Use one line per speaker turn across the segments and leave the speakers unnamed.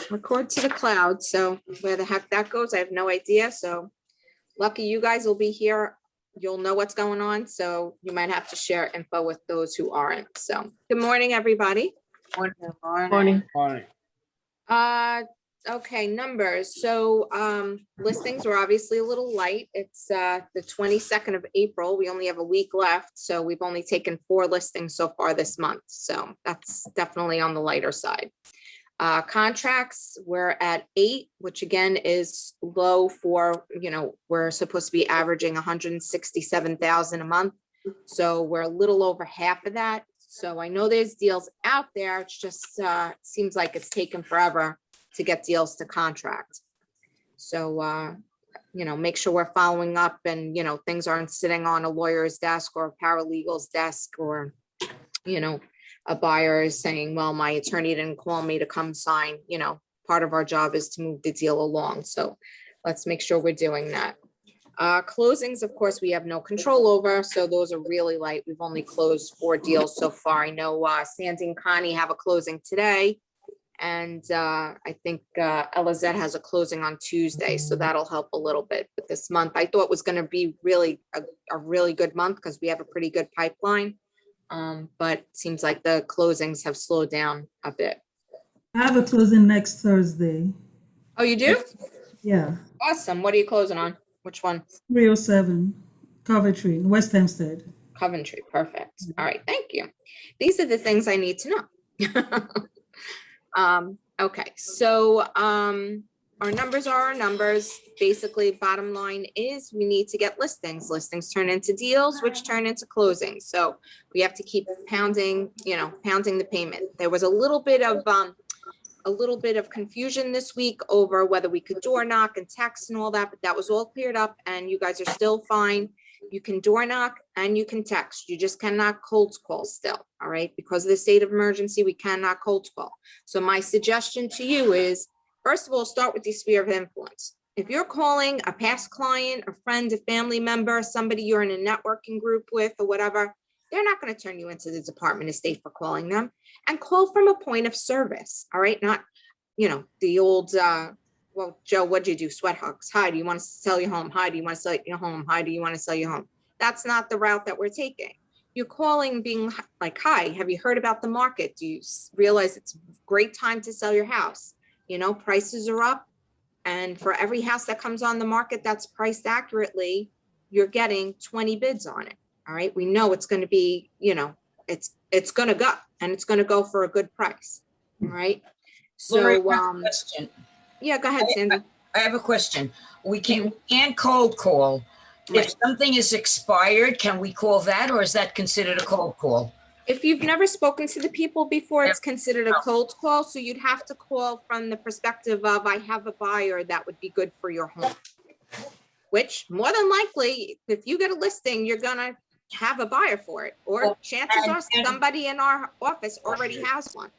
record to the cloud. So where the heck that goes, I have no idea. So lucky you guys will be here. You'll know what's going on. So you might have to share info with those who aren't. So good morning, everybody.
Morning.
Okay, numbers. So listings were obviously a little light. It's the 22nd of April. We only have a week left. So we've only taken 4 listings so far this month. So that's definitely on the lighter side. Contracts, we're at 8, which again is low for, we're supposed to be averaging 167,000 a month. So we're a little over half of that. So I know there's deals out there. It's just seems like it's taken forever to get deals to contract. So, make sure we're following up and, things aren't sitting on a lawyer's desk or a paralegal's desk or, a buyer is saying, well, my attorney didn't call me to come sign. Part of our job is to move the deal along. So let's make sure we're doing that. Closings, of course, we have no control over. So those are really light. We've only closed 4 deals so far. I know Sandy and Connie have a closing today. And I think Elizette has a closing on Tuesday. So that'll help a little bit. But this month, I thought was going to be really a really good month because we have a pretty good pipeline. But it seems like the closings have slowed down a bit.
I have a closing next Thursday.
Oh, you do?
Yeah.
Awesome. What are you closing on? Which one?
307 Coventry, West Hempstead.
Coventry. Perfect. All right. Thank you. These are the things I need to know. Okay. So our numbers are our numbers. Basically, bottom line is we need to get listings. Listings turn into deals, which turn into closings. So we have to keep pounding, pounding the payment. There was a little bit of confusion this week over whether we could door knock and text and all that, but that was all cleared up and you guys are still fine. You can door knock and you can text. You just cannot cold call still, all right? Because of the state of emergency, we cannot cold call. So my suggestion to you is, first of all, start with the sphere of influence. If you're calling a past client, a friend, a family member, somebody you're in a networking group with or whatever, they're not going to turn you into the Department of State for calling them. And call from a point of service, all right? Not, the old, well, Joe, what'd you do? Sweat hugs. Hi, do you want to sell your home? Hi, do you want to sell your home? Hi, do you want to sell your home? That's not the route that we're taking. You're calling being like, hi, have you heard about the market? Do you realize it's a great time to sell your house? Prices are up. And for every house that comes on the market that's priced accurately, you're getting 20 bids on it. All right. We know it's going to be, it's going to go and it's going to go for a good price. All right. So,
Question.
Yeah, go ahead, Sandy.
I have a question. We can't cold call.
Yeah.
If something is expired, can we call that, or is that considered a cold call?
If you've never spoken to the people before, it's considered a cold call. So you'd have to call from the perspective of, I have a buyer that would be good for your home. Which more than likely, if you get a listing, you're going to have a buyer for it. Or chances are somebody in our office already has one.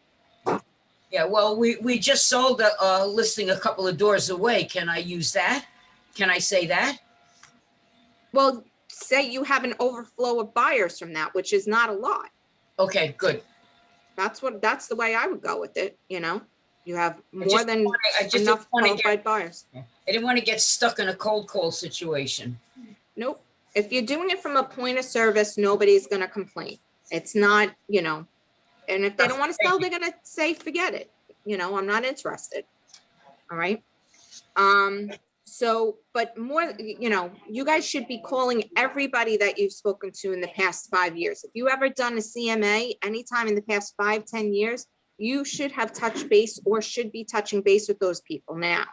Yeah, well, we just sold a listing a couple of doors away. Can I use that? Can I say that?
Well, say you have an overflow of buyers from that, which is not a lot.
Okay, good.
That's the way I would go with it. You have more than enough qualified buyers.
I didn't want to get stuck in a cold call situation.
Nope. If you're doing it from a point of service, nobody's going to complain. It's not, and if they don't want to sell, they're going to say, forget it. I'm not interested. All right. So, but more, you guys should be calling everybody that you've spoken to in the past 5 years. If you ever done a CMA anytime in the past 5-10 years, you should have touched base or should be touching base with those people now,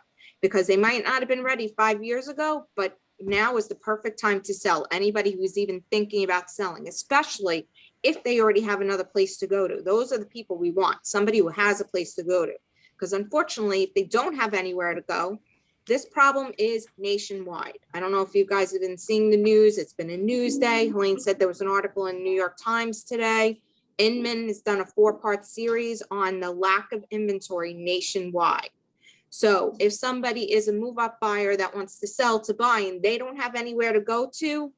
because they might not have been ready 5 years ago, but now is the perfect time to sell. Anybody who's even thinking about selling, especially if they already have another place to go to. Those are the people we want, somebody who has a place to go to. Because unfortunately, if they don't have anywhere to go, this problem is nationwide. I don't know if you guys have been seeing the news. It's been a news day. Helene said there was an article in New York Times today. Inman has done a 4-part series on the lack of inventory nationwide. So if somebody is a move-up buyer that wants to sell to buy and they don't have anywhere to go to,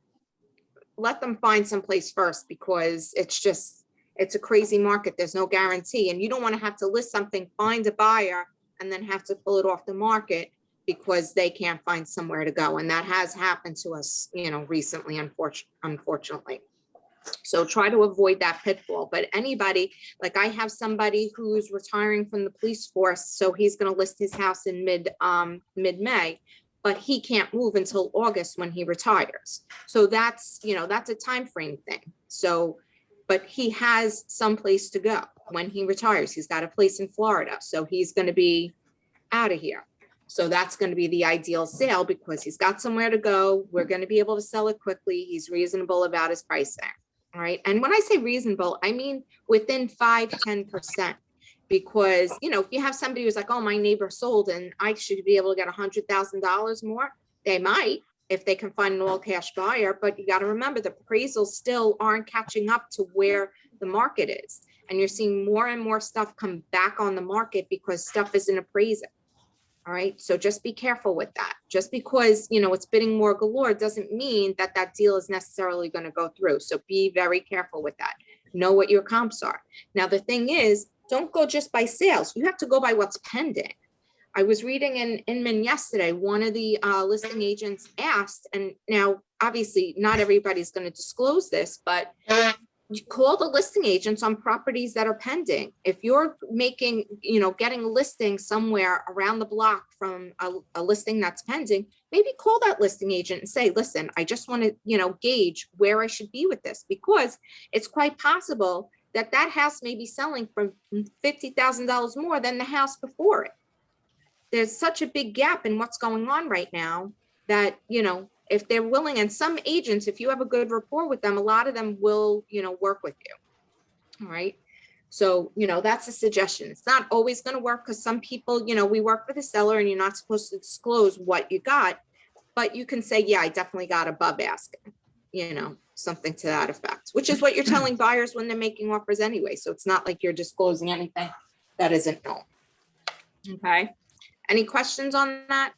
let them find someplace first, because it's a crazy market. There's no guarantee. And you don't want to have to list something, find a buyer, and then have to pull it off the market because they can't find somewhere to go. And that has happened to us, recently, unfortunately. So try to avoid that pitfall. But anybody, like I have somebody who's retiring from the police force, so he's going to list his house in mid-May, but he can't move until August when he retires. So that's a time frame thing. So, but he has some place to go when he retires. He's got a place in Florida, so he's going to be out of here. So that's going to be the ideal sale because he's got somewhere to go. We're going to be able to sell it quickly. He's reasonable about his pricing. All right. And when I say reasonable, I mean within 5-10%. Because, if you have somebody who's like, oh, my neighbor sold and I should be able to get $100,000 more, they might if they can find an all cash buyer. But you got to remember the appraisals still aren't catching up to where the market is. And you're seeing more and more stuff come back on the market because stuff isn't appraising. All right. So just be careful with that. Just because, it's bidding more galore doesn't mean that that deal is necessarily going to go through. So be very careful with that. Know what your comps are. Now, the thing is, don't go just by sales. You have to go by what's pending. I was reading in Inman yesterday, one of the listing agents asked, and now obviously not everybody's going to disclose this, but you call the listing agents on properties that are pending. If you're making, getting a listing somewhere around the block from a listing that's pending, maybe call that listing agent and say, listen, I just want to, gauge where I should be with this, because it's quite possible that house may be selling for $50,000 more than the house before it. There's such a big gap in what's going on right now that, if they're willing, and some agents, if you have a good rapport with them, a lot of them will, work with you. All right. So, that's a suggestion. It's not always going to work because some people, we work with a seller and you're not supposed to disclose what you got, but you can say, yeah, I definitely got above asking, something to that effect, which is what you're telling buyers when they're making offers anyway. So it's not like you're disclosing anything that isn't known. Okay. Any questions on that?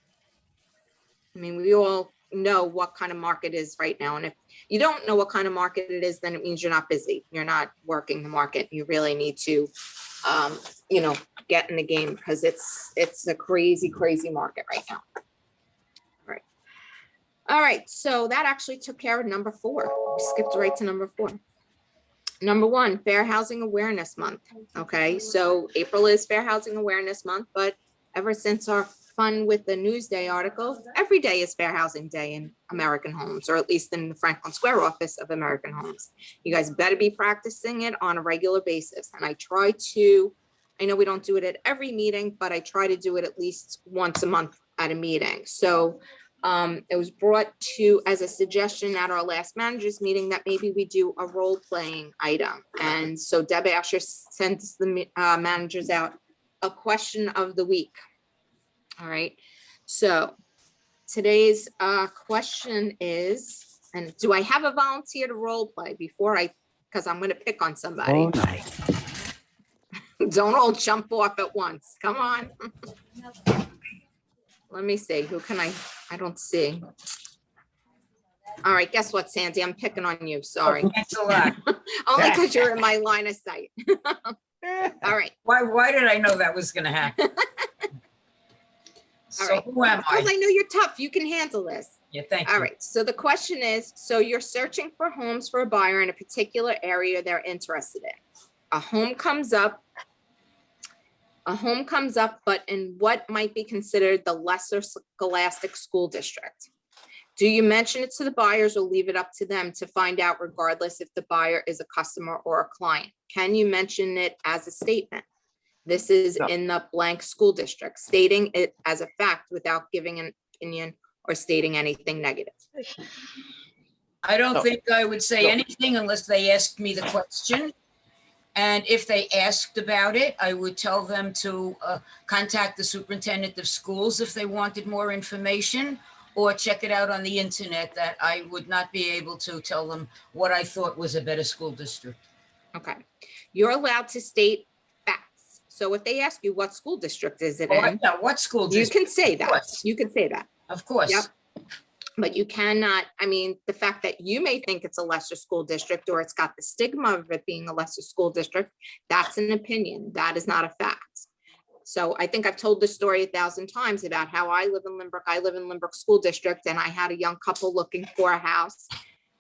I mean, we all know what kind of market is right now. And if you don't know what kind of market it is, then it means you're not busy. You're not working the market. You really need to, get in the game because it's a crazy, crazy market right now. All right. So that actually took care of number 4. We skipped right to number 4. Number 1, Fair Housing Awareness Month. Okay. So April is Fair Housing Awareness Month, but ever since our Fun with the Newsday article, every day is Fair Housing Day in American Homes, or at least in the Franklin Square office of American Homes. You guys better be practicing it on a regular basis. And I know we don't do it at every meeting, but I try to do it at least once a month at a meeting. So it was brought to as a suggestion at our last managers meeting that maybe we do a role-playing item. And so Deb Asher sends the managers out a question of the week. All right. So today's question is, and do I have a volunteer to role play because I'm going to pick on somebody.
Oh, nice.
Don't all jump off at once. Come on. Let me see. Who can I don't see. All right. Guess what, Sandy? I'm picking on you. Sorry.
Thanks a lot.
Only because you're in my line of sight. All right.
Why did I know that was going to happen?
All
So
right.
who am
Because
I?
I know you're tough. You can handle this.
Yeah, thank you.
All right. So the question is, so you're searching for homes for a buyer in a particular area they're interested in. A home comes up, but in what might be considered the lesser scholastic school district. Do you mention it to the buyers or leave it up to them to find out regardless if the buyer is a customer or a client? Can you mention it as a statement? This is in the blank school district, stating it as a fact without giving an opinion or stating anything negative.
I don't
No.
think I would say
No.
anything unless they asked me the question. And if they asked about it, I would tell them to contact the superintendent of schools if they wanted more information, or check it out on the internet. That I would not be able to tell them what I thought was a better school district.
Okay. You're allowed to state facts. So if they ask you what school district is it
Oh,
in,
yeah, what school
you
district?
can say
Of
that.
course.
You can say that.
Of course.
Yep. But you cannot, the fact that you may think it's a lesser school district or it's got the stigma of it being a lesser school district, that's an opinion. That is not a fact. So I think I've told this story 1,000 times about how I live in Lynbrook. I live in Lynbrook School District, and I had a young couple looking for a house,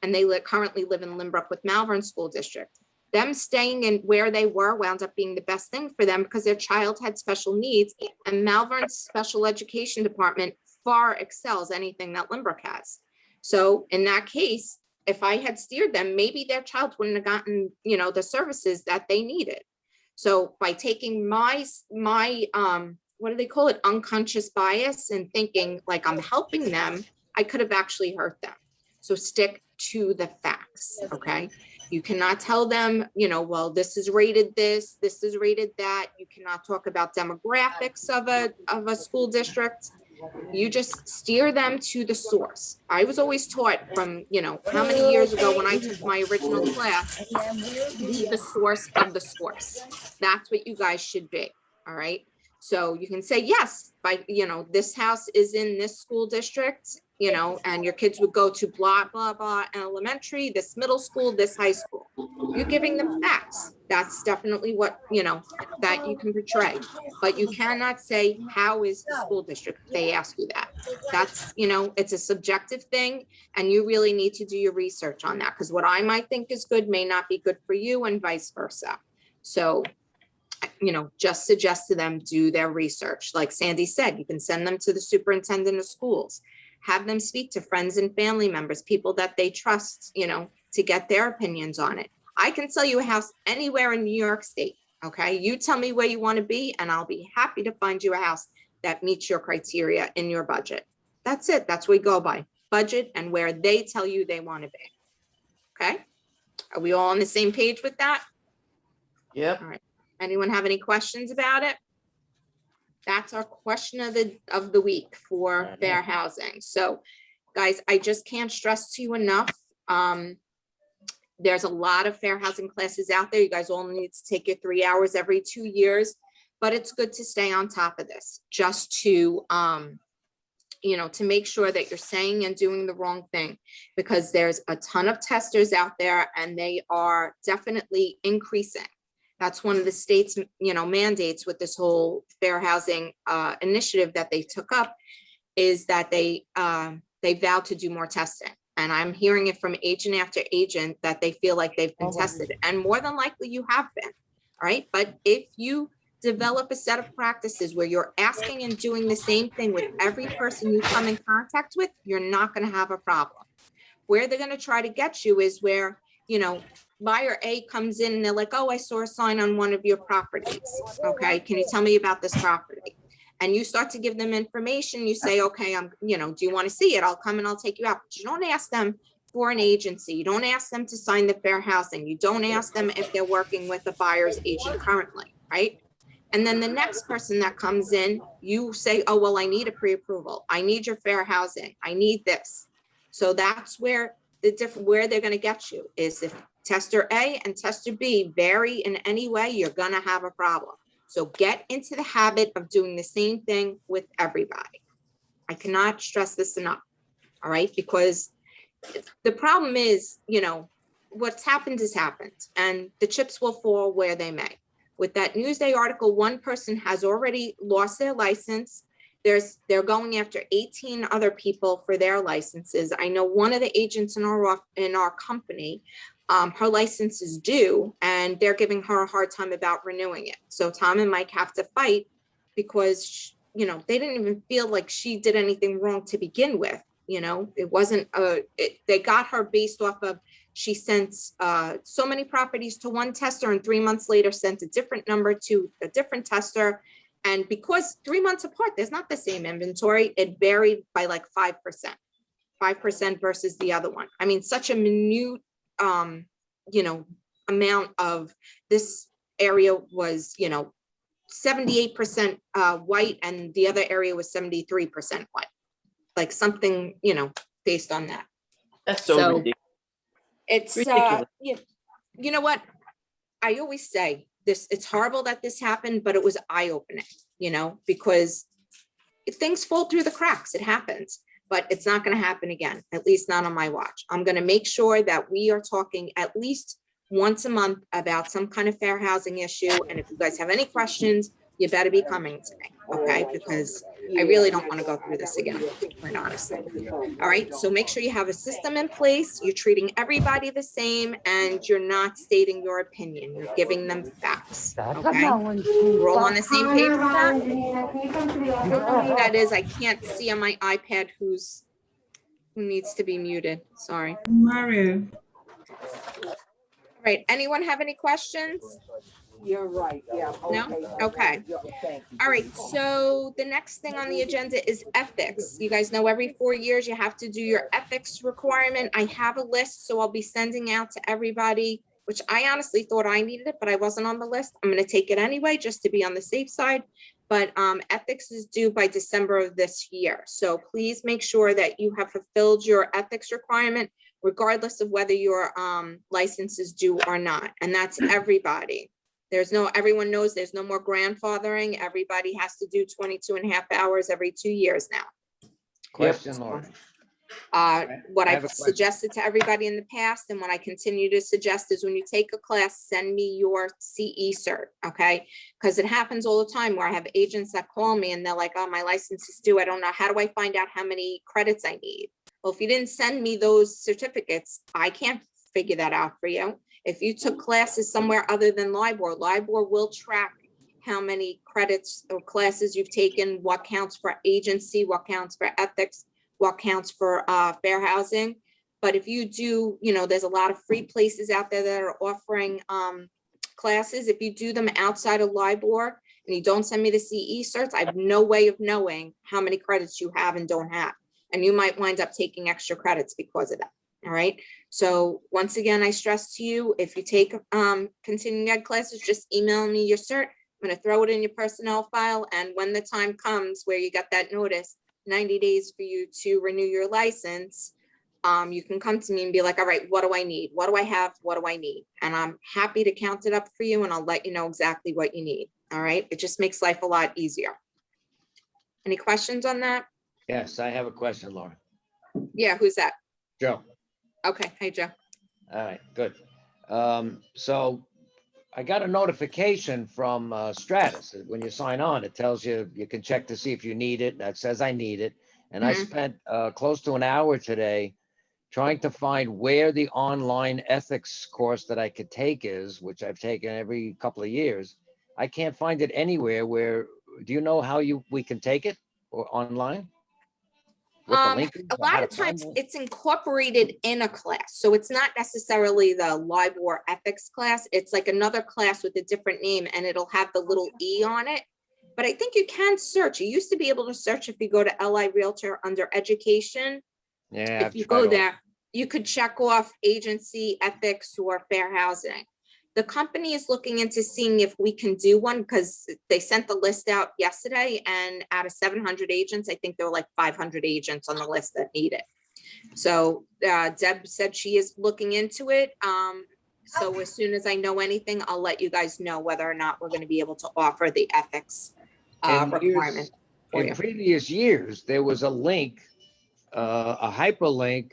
and they currently live in Lynbrook with Malvern School District. Them staying in where they were wound up being the best thing for them because their child had special needs, and Malvern's special education department far excels anything that Lynbrook has. So in that case, if I had steered them, maybe their child wouldn't have gotten, the services that they needed. So by taking my what do they call it? Unconscious bias and thinking like I'm helping them, I could have actually hurt them. So stick to the facts, okay? You cannot tell them, well, this is rated this is rated that. You cannot talk about demographics of a school district. You just steer them to the source. I was always taught from, how many years ago when I took my original class, be the source of the source. That's what you guys should be, all right? So you can say, yes, this house is in this school district, and your kids would go to blah, blah, blah elementary, this middle school, this high school. You're giving them facts. That's definitely what, that you can portray. But you cannot say, how is the school district? They ask you that. That's, it's a subjective thing, and you really need to do your research on that, because what I might think is good may not be good for you, and vice versa. So, just suggest to them, do their research. Like Sandy said, you can send them to the superintendent of schools, have them speak to friends and family members, people that they trust, to get their opinions on it. I can sell you a house anywhere in New York State. Okay. You tell me where you want to be, and I'll be happy to find you a house that meets your criteria in your budget. That's it. That's what we go by, budget and where they tell you they want to be. Okay. Are we all on the same page with that?
Yep.
All right. Anyone have any questions about it? That's our question of the week for fair housing. So guys, I just can't stress to you enough. There's a lot of fair housing classes out there. You guys all need to take your 3 hours every 2 years, but it's good to stay on top of this, just to, to make sure that you're saying and doing the wrong thing, because there's a ton of testers out there, and they are definitely increasing. That's one of the state's, mandates with this whole fair housing initiative that they took up, is that they vowed to do more testing. And I'm hearing it from agent after agent that they feel like they've been tested, and more than likely you have been. All right. But if you develop a set of practices where you're asking and doing the same thing with every person you come in contact with, you're not going to have a problem. Where they're going to try to get you is where, buyer A comes in and they're like, oh, I saw a sign on one of your properties. Okay. Can you tell me about this property? And you start to give them information. You say, okay, do you want to see it? I'll come and I'll take you out. But you don't ask them for an agency. You don't ask them to sign the fair housing. You don't ask them if they're working with a buyer's agent currently, right? And then the next person that comes in, you say, oh, well, I need a pre-approval. I need your fair housing. I need this. So that's where where they're going to get you is if tester A and tester B vary in any way, you're going to have a problem. So get into the habit of doing the same thing with everybody. I cannot stress this enough. All right. Because the problem is, what's happened has happened, and the chips will fall where they may. With that Newsday article, one person has already lost their license. They're going after 18 other people for their licenses. I know one of the agents in our company, her license is due, and they're giving her a hard time about renewing it. So Tom and Mike have to fight because, they didn't even feel like she did anything wrong to begin with. It wasn't, they got her based off of, she sent so many properties to one tester, and 3 months later sent a different number to a different tester. And because 3 months apart, there's not the same inventory, it varied by like 5% versus the other one. I mean, such a minute, amount of this area was, 78% white, and the other area was 73% white, like something, based on that.
That's so ridiculous.
It's,
Ridiculous.
you know what? I always say this, it's horrible that this happened, but it was eye-opening, because things fall through the cracks. It happens, but it's not going to happen again, at least not on my watch. I'm going to make sure that we are talking at least once a month about some kind of fair housing issue. And if you guys have any questions, you better be coming to me, okay? Because I really don't want to go through this again, quite honestly. All right, so make sure you have a system in place, you're treating everybody the same, and you're not stating your opinion, you're giving them facts, okay? We're all on the same page with that? That is, I can't see on my iPad who needs to be muted, sorry.
Mario,
All right, anyone have any questions?
You're right, yeah.
No? Okay.
Thank you.
All right, so the next thing on the agenda is ethics. You guys know every 4 years you have to do your ethics requirement. I have a list, so I'll be sending out to everybody, which I honestly thought I needed it, but I wasn't on the list. I'm gonna take it anyway, just to be on the safe side. But ethics is due by December of this year. So please make sure that you have fulfilled your ethics requirement, regardless of whether your license is due or not. And that's everybody. Everyone knows there's no more grandfathering. Everybody has to do 22 and a half hours every 2 years now.
Question, Laura.
What
I have
I've
a question.
suggested to everybody in the past and what I continue to suggest is when you take a class, send me your CE cert, okay? Because it happens all the time where I have agents that call me and they're like, oh, my license is due. I don't know. How do I find out how many credits I need? Well, if you didn't send me those certificates, I can't figure that out for you. If you took classes somewhere other than LIBOR, LIBOR will track how many credits or classes you've taken, what counts for agency, what counts for ethics, what counts for fair housing. But if you do, there's a lot of free places out there that are offering classes. If you do them outside of LIBOR and you don't send me the CE certs, I have no way of knowing how many credits you have and don't have. And you might wind up taking extra credits because of that. All right. So once again, I stress to you, if you take continuing ed classes, just email me your cert. I'm going to throw it in your personnel file. And when the time comes where you got that notice, 90 days for you to renew your license, you can come to me and be like, all right, what do I need? What do I have? What do I need? And I'm happy to count it up for you and I'll let you know exactly what you need. All right. It just makes life a lot easier. Any questions on that?
Yes, I have a question, Laura.
Yeah, who's that?
Joe.
Okay. Hey, Joe.
All right, good. So I got a notification from Stratus. When you sign on, it tells you you can check to see if you need it. That says I need it. And I
Mhm.
spent close to an hour today trying to find where the online ethics course that I could take is, which I've taken every couple of years. I can't find it anywhere. Do you know how we can take it or online? What the link is,
A
or how
lot
to
of
find
times
one?
it's incorporated in a class. So it's not necessarily the LIBOR ethics class. It's like another class with a different name and it'll have the little E on it. But I think you can search. You used to be able to search if you go to LI Realtor under education.
Yeah,
If you go there, you could check off agency, ethics, or fair housing. The company is looking into seeing if we can do one because they sent the list out yesterday and out of 700 agents, I think there were like 500 agents on the list that need it. So Deb said she is looking into it. So as soon as I know anything, I'll let you guys know whether or not we're going to be able to offer the ethics requirement for
In
you.
previous years, there was a link, a hyperlink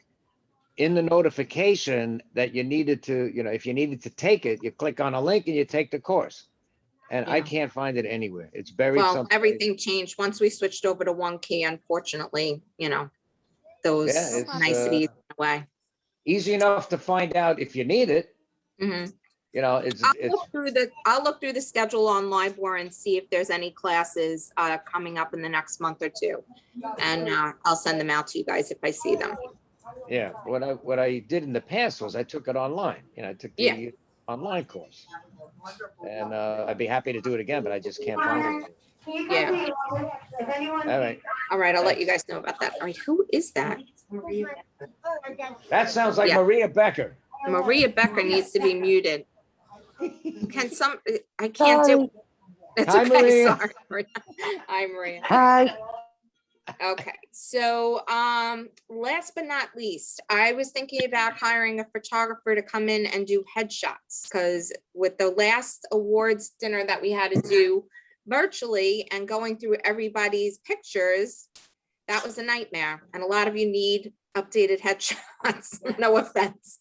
in the notification that you needed to, if you needed to take it, you click on a link and you take the course. And I
Yeah.
can't find it anywhere. It's buried
Well,
someplace.
everything changed once we switched over to 1 key, unfortunately, those
Yeah, it's
niceties went away.
easy enough to find out if you need it.
Mhm.
It's
I'll look through the schedule on LIBOR and see if there's any classes coming up in the next month or two. And I'll send them out to you guys if I see them.
yeah. What I did in the past was I took it online. I took the
Yeah.
online course, and I'd be happy to do it again, but I just can't find it.
Yeah.
All right.
All right, I'll let you
Thanks.
guys know about that. All right, who is that?
That sounds like
Yeah.
Maria Becker.
Maria Becker needs to be muted. I can't do it. It's
Hi,
okay,
Maria.
sorry. Maria. Hi, Maria.
Hi.
Okay, so last but not least, I was thinking about hiring a photographer to come in and do headshots because with the last awards dinner that we had to do virtually and going through everybody's pictures, that was a nightmare. And a lot of you need updated headshots. No offense.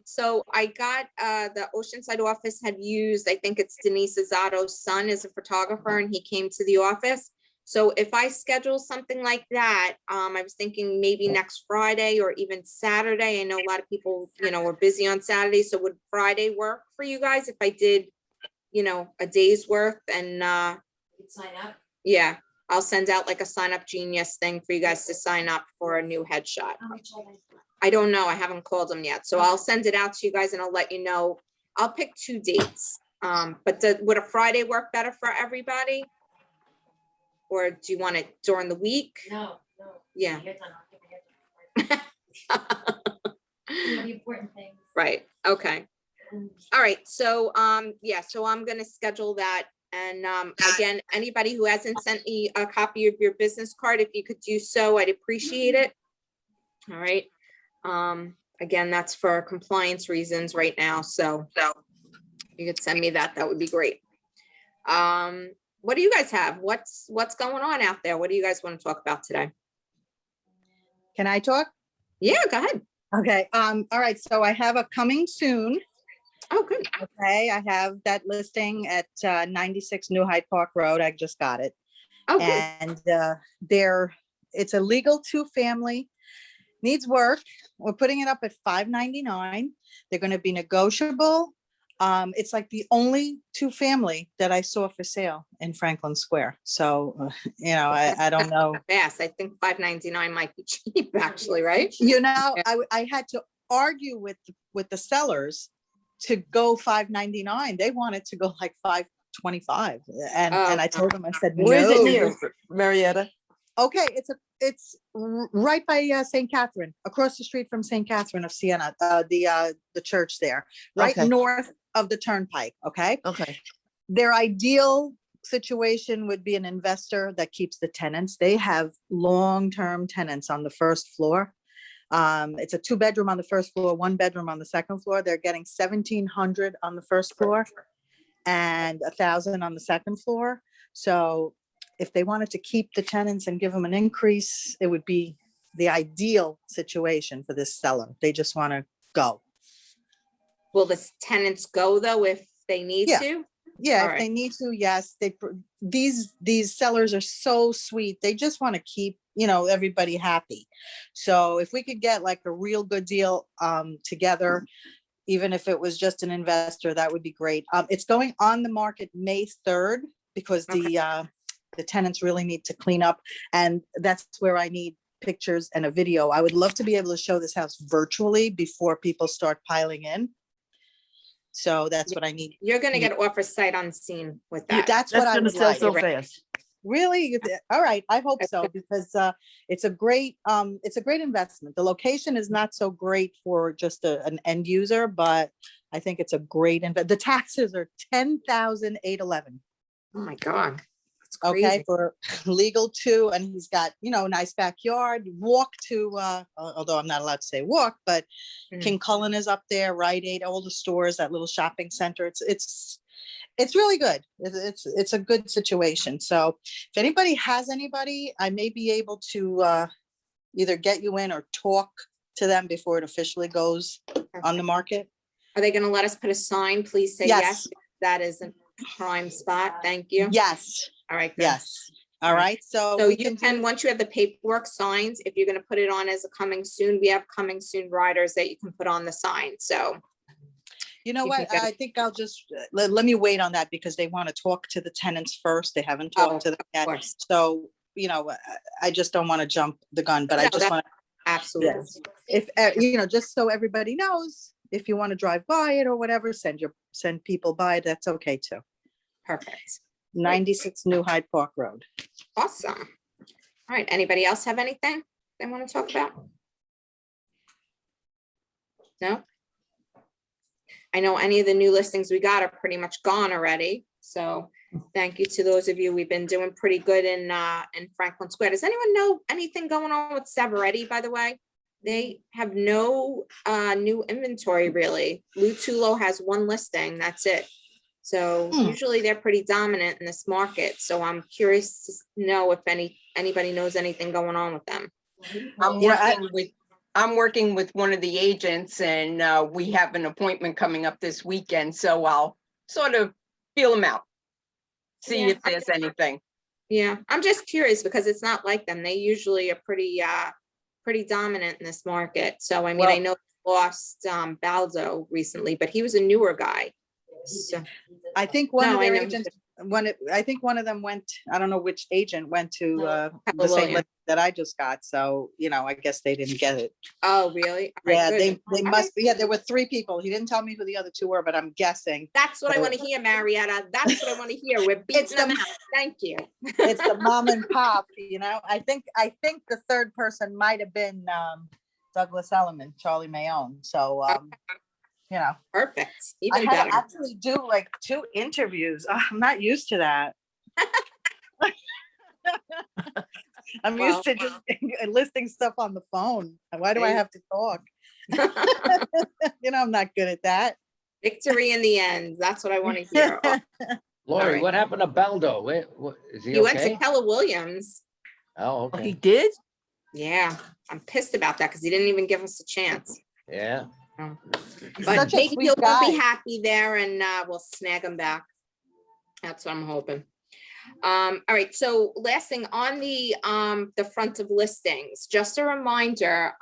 So I got, the Oceanside office had used, I think it's Denise Azato's son is a photographer and he came to the office. So if I schedule something like that, I was thinking maybe next Friday or even Saturday. I know a lot of people, are busy on Saturday. So would Friday work for you guys if I did, a day's worth and,
Sign up.
yeah, I'll send out like a sign up genius thing for you guys to sign up for a new headshot.
How much are they?
I don't know. I haven't called them yet. So I'll send it out to you guys and I'll let you know. I'll pick 2 dates. But would a Friday work better for everybody? Or do you want it during the week?
No.
Yeah.
Your turn. I'll give it to you. The important things.
Right. Okay. All right. So, yeah, so I'm gonna schedule that. And again, anybody who hasn't sent me a copy of your business card, if you could do so, I'd appreciate it. All right. Again, that's for compliance reasons right now. So you could send me that, that would be great. What do you guys have? What's going on out there? What do you guys want to talk about today?
Can I talk?
Yeah, go ahead.
Okay, all right, so I have a coming soon.
Oh, good.
Okay, I have that listing at 96 New Hyde Park Road. I just got it.
Oh, good.
And it's a legal 2-family, needs work. We're putting it up at $599. They're gonna be negotiable. It's like the only 2-family that I saw for sale in Franklin Square. So, I don't know.
Fast. I think $599 might be cheap, actually, right?
I had to argue with the sellers to go $599. They wanted to go like $525. And I told them, I said,
Where is it
no.
near, Marietta?
Okay, it's right by St. Catherine, across the street from St. Catherine of Siena, the church there, right
Okay.
north of the turnpike. Okay.
Okay.
Their ideal situation would be an investor that keeps the tenants. They have long-term tenants on the first floor. It's a 2-bedroom on the first floor, 1 bedroom on the second floor. They're getting $1,700 on the first floor and $1,000 on the second floor. So if they wanted to keep the tenants and give them an increase, it would be the ideal situation for this seller. They just want to go.
Will the tenants go though if they need
Yeah.
to?
Yeah,
All
if they need to, yes. These sellers are so sweet. They just want to keep, everybody happy. So if we could get like a real good deal together, even if it was just an investor, that would be great. It's going on the market May 3rd because the tenants really need to clean up, and that's where I need pictures and a video. I would love to be able to show this house virtually before people start piling in. So that's what I need.
You're gonna get offer sight unseen with that.
That's what I
gonna
would
sell
like.
so fast.
Really? All right. I hope so, because it's a great investment. The location is not so great for just an end user, but I think it's a great investment. The taxes are $10,811.
Oh my God. That's
Okay,
crazy.
for legal 2, and he's got, a nice backyard, walk to, although I'm not allowed to say walk, but King Cullen is up there, Rite Aid, all the stores, that little shopping center. It's really good. It's a good situation. So if anybody has anybody, I may be able to either get you in or talk to them before it officially goes on the market.
Are they gonna let us put a sign? Please say
Yes.
yes. That is a prime spot. Thank you.
Yes,
All right. good.
yes. All right, so
So
we
you
can
can, once you have the paperwork signs, if you're gonna put it on as a coming soon, we have coming soon riders that you can put on the sign. So
You know
You
what?
can get-
I think I'll just, let me wait on that because they want to talk to the tenants first. They haven't
Oh,
talked to them
of
yet.
course.
So, I just don't want to jump the gun, but I
No,
just
that-
want to,
absolutely.
if, just so everybody knows, if you want to drive by it or whatever, send people by, it, that's okay too.
Perfect.
96 New Hyde Park Road.
Awesome. All right. Anybody else have anything they want to talk about? No? I know any of the new listings we got are pretty much gone already. So thank you to those of you. We've been doing pretty good in Franklin Square. Does anyone know anything going on with Savaretti, by the way? They have no new inventory really. Lutulo has 1 listing, that's it. So usually they're pretty dominant in this market. So I'm curious to know if anybody knows anything going on with them.
I'm
Yeah,
I'm working with one of the agents and we have an appointment coming up this weekend, so I'll sort of feel them out. See
Yeah.
if there's anything.
Yeah, I'm just curious because it's not like them. They usually are pretty dominant in this market. So I mean, I
Well-
know they lost Baldo recently, but he was a newer guy. So,
I think one
No,
of
I
their
know.
agents, I think one of them went, I don't know which agent went to the
Keller
same
Williams.
list that I just got. So, I guess they didn't get it.
Oh, really? All right,
Yeah,
good.
they
All
must,
right.
yeah, there were 3 people. He didn't tell me who the other 2 were, but I'm guessing
That's what I
So-
want to hear, Marietta. That's what I want to hear. We're
It's
beating them
the-
out. Thank you.
it's the mom and pop, I think the third person might have been Douglas Elliman, Charlie Mayone. So,
Perfect.
I
Even
had to
better.
actually do like 2 interviews. I'm not used to that. I'm
Well.
used to just listing stuff on the phone. Why do I
Hey.
have to talk? I'm not good at that.
Victory in the end. That's what I want to hear. Oh,
Lori,
right.
what happened to Baldo? Is he
he went to
okay?
Keller Williams.
Oh,
Oh, he
okay.
did?
Yeah, I'm pissed about that because he didn't even give us a chance.
Yeah.
He's
But
such a
maybe
sweet
he'll
guy.
be happy there and we'll snag him back. That's what I'm hoping. All right, so last thing on the front of listings, just a reminder,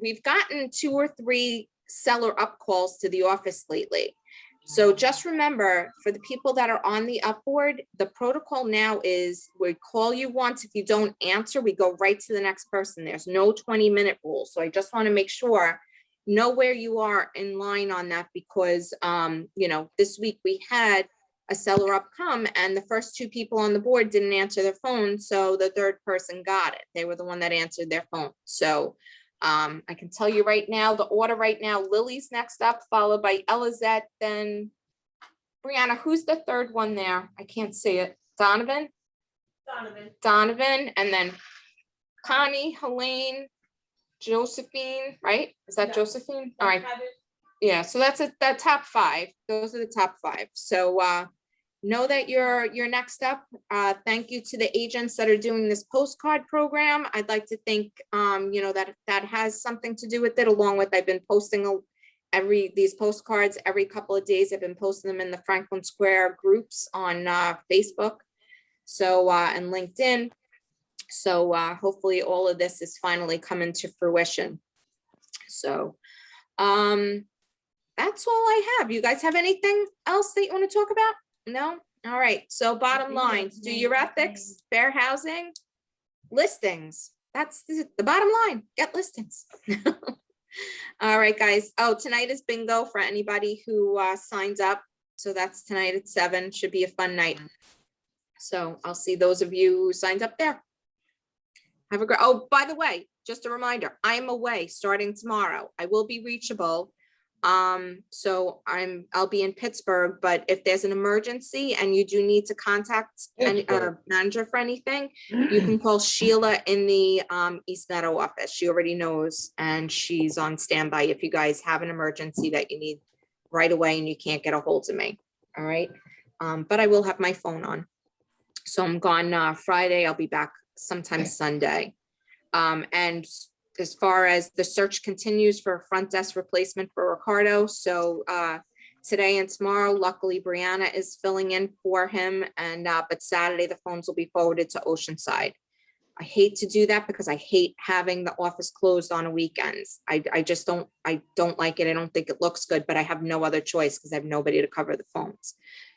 we've gotten 2 or 3 seller up calls to the office lately. So just remember, for the people that are on the upboard, the protocol now is we call you once. If you don't answer, we go right to the next person. There's no 20-minute rule. So I just want to make sure, know where you are in line on that because, this week we had a seller up come and the first 2 people on the board didn't answer their phone. So the third person got it. They were the one that answered their phone. So I can tell you right now, the order right now, Lily's next up, followed by Elizette, then Brianna, who's the third one there? I can't see it. Donovan, and then Connie, Helene, Josephine, right? Is that Josephine? All right. Yeah, so that's the top 5. Those are the top 5. So know that you're next up. Thank you to the agents that are doing this postcard program. I'd like to think, that has something to do with it, along with I've been posting these postcards every couple of days. I've been posting them in the Franklin Square groups on Facebook, so and LinkedIn. So hopefully all of this is finally coming to fruition. So that's all I have. You guys have anything else that you want to talk about? No? All right. So bottom line, do your ethics, fair housing, listings. That's the bottom line. Get listings. All right, guys. Oh, tonight is bingo for anybody who signs up. So that's tonight at 7. Should be a fun night. So I'll see those of you who signed up there. Have a great, oh, by the way, just a reminder, I'm away starting tomorrow. I will be reachable. So I'll be in Pittsburgh, but if there's an emergency and you do need to contact any manager for anything, you can call Sheila in the East Meadow office. She already knows and she's on standby if you guys have an emergency that you need right away and you can't get a hold of me. All right. But I will have my phone on. So I'm gone Friday. I'll be back sometime Sunday. And as far as the search continues for a front desk replacement for Ricardo. So today and tomorrow, luckily Brianna is filling in for him. And but Saturday, the phones will be forwarded to Oceanside. I hate to do that because I hate having the office closed on a weekends. I just don't like it. I don't think it looks good, but I have no other choice because I have nobody to cover the phones.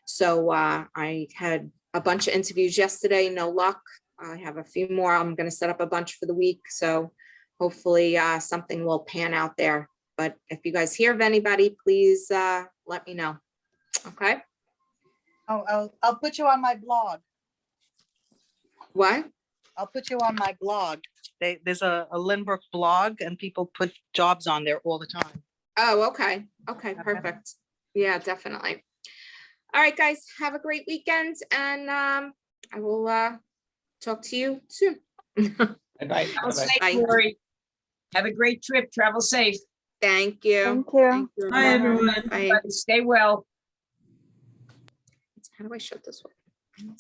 So I had a bunch of interviews yesterday, no luck. I have a few more. I'm going to set up a bunch for the week. So hopefully something will pan out there. But if you guys hear of anybody, please let me know. Okay.
Oh, I'll put you on my blog.
What?
I'll put you on my blog. There's a Lynbrook blog and people put jobs on there all the time.
Oh, okay. Okay, perfect. Yeah, definitely. All right, guys, have a great weekend and I will talk to you soon.
Bye-bye.
Travel safe,
Bye.
Lori. Have a great trip. Travel safe.
Thank you.
Thank you.
Bye, everyone.
Bye.
Stay well.
How do I shut this one?